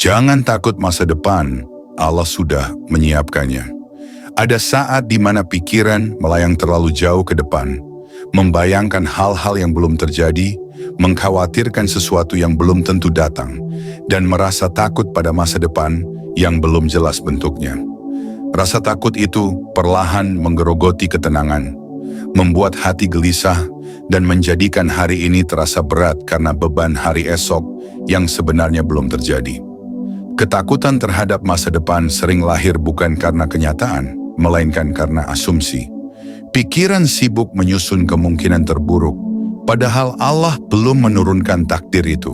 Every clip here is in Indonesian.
Jangan takut masa depan, Allah sudah menyiapkannya. Ada saat di mana pikiran melayang terlalu jauh ke depan, membayangkan hal-hal yang belum terjadi, mengkhawatirkan sesuatu yang belum tentu datang, dan merasa takut pada masa depan yang belum jelas bentuknya. Rasa takut itu perlahan menggerogoti ketenangan, membuat hati gelisah, dan menjadikan hari ini terasa berat karena beban hari esok yang sebenarnya belum terjadi. Ketakutan terhadap masa depan sering lahir bukan karena kenyataan, melainkan karena asumsi. Pikiran sibuk menyusun kemungkinan terburuk, padahal Allah belum menurunkan takdir itu.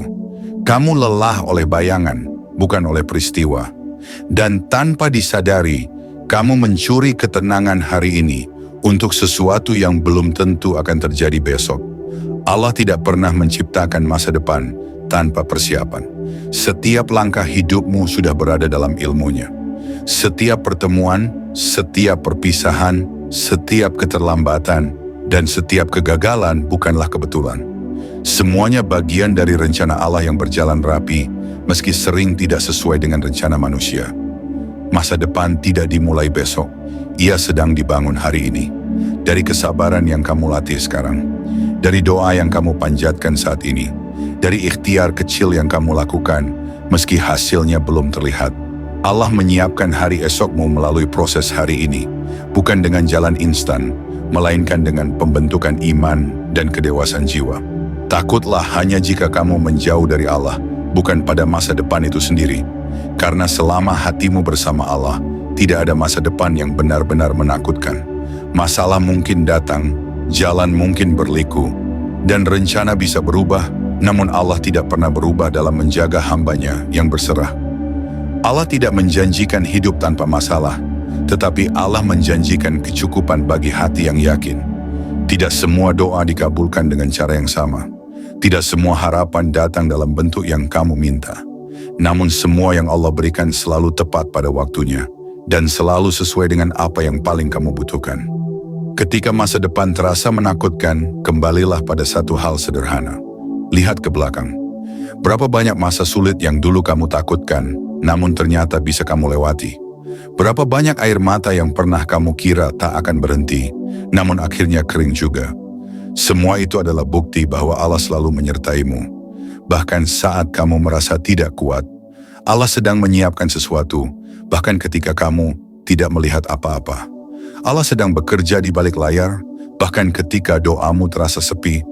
Kamu lelah oleh bayangan, bukan oleh peristiwa. Dan tanpa disadari, kamu mencuri ketenangan hari ini untuk sesuatu yang belum tentu akan terjadi besok. Allah tidak pernah menciptakan masa depan tanpa persiapan. Setiap langkah hidupmu sudah berada dalam ilmunya. Setiap pertemuan, setiap perpisahan, setiap keterlambatan, dan setiap kegagalan bukanlah kebetulan. Semuanya bagian dari rencana Allah yang berjalan rapi, meski sering tidak sesuai dengan rencana manusia. Masa depan tidak dimulai besok, ia sedang dibangun hari ini. Dari kesabaran yang kamu latih sekarang, dari doa yang kamu panjatkan saat ini, dari ikhtiar kecil yang kamu lakukan, meski hasilnya belum terlihat. Allah menyiapkan hari esokmu melalui proses hari ini, bukan dengan jalan instan, melainkan dengan pembentukan iman dan kedewasaan jiwa. Takutlah hanya jika kamu menjauh dari Allah, bukan pada masa depan itu sendiri. Karena selama hatimu bersama Allah, tidak ada masa depan yang benar-benar menakutkan. Masalah mungkin datang, jalan mungkin berliku, dan rencana bisa berubah, namun Allah tidak pernah berubah dalam menjaga hamba-Nya yang berserah. Allah tidak menjanjikan hidup tanpa masalah, tetapi Allah menjanjikan kecukupan bagi hati yang yakin. Tidak semua doa dikabulkan dengan cara yang sama. Tidak semua harapan datang dalam bentuk yang kamu minta. Namun semua yang Allah berikan selalu tepat pada waktunya, dan selalu sesuai dengan apa yang paling kamu butuhkan. Ketika masa depan terasa menakutkan, kembalilah pada satu hal sederhana. Lihat ke belakang. Berapa banyak masa sulit yang dulu kamu takutkan, namun ternyata bisa kamu lewati. Berapa banyak air mata yang pernah kamu kira tak akan berhenti, namun akhirnya kering juga. Semua itu adalah bukti bahwa Allah selalu menyertaimu. Bahkan saat kamu merasa tidak kuat, Allah sedang menyiapkan sesuatu, bahkan ketika kamu tidak melihat apa-apa. Allah sedang bekerja di balik layar, bahkan ketika doamu terasa sepi.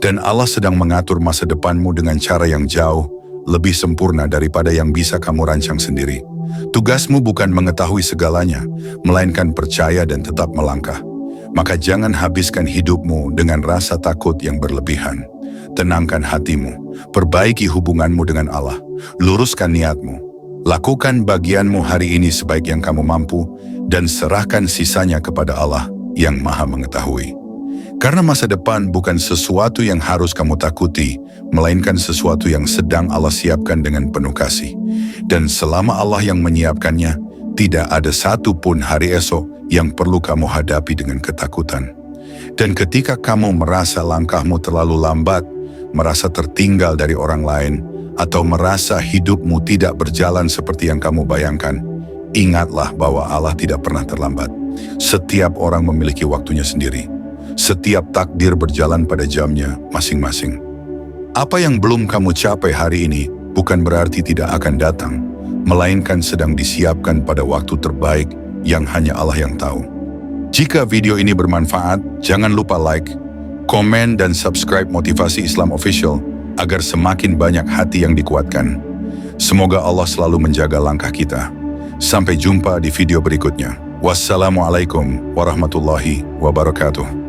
Dan Allah sedang mengatur masa depanmu dengan cara yang jauh lebih sempurna daripada yang bisa kamu rancang sendiri. Tugasmu bukan mengetahui segalanya, melainkan percaya dan tetap melangkah. Maka jangan habiskan hidupmu dengan rasa takut yang berlebihan. Tenangkan hatimu, perbaiki hubunganmu dengan Allah, luruskan niatmu. Lakukan bagianmu hari ini sebaik yang kamu mampu, dan serahkan sisanya kepada Allah yang Maha Mengetahui. Karena masa depan bukan sesuatu yang harus kamu takuti, melainkan sesuatu yang sedang Allah siapkan dengan penuh kasih. Dan selama Allah yang menyiapkannya, tidak ada satu pun hari esok yang perlu kamu hadapi dengan ketakutan. Dan ketika kamu merasa langkahmu terlalu lambat, merasa tertinggal dari orang lain, atau merasa hidupmu tidak berjalan seperti yang kamu bayangkan, ingatlah bahwa Allah tidak pernah terlambat. Setiap orang memiliki waktunya sendiri. Setiap takdir berjalan pada jamnya masing-masing. Apa yang belum kamu capai hari ini bukan berarti tidak akan datang, melainkan sedang disiapkan pada waktu terbaik yang hanya Allah yang tahu. Jika video ini bermanfaat, jangan lupa like, komen, dan subscribe Motivasi Islam Official agar semakin banyak hati yang dikuatkan. Semoga Allah selalu menjaga langkah kita. Sampai jumpa di video berikutnya. Wassalamualaikum warahmatullahi wabarakatuh.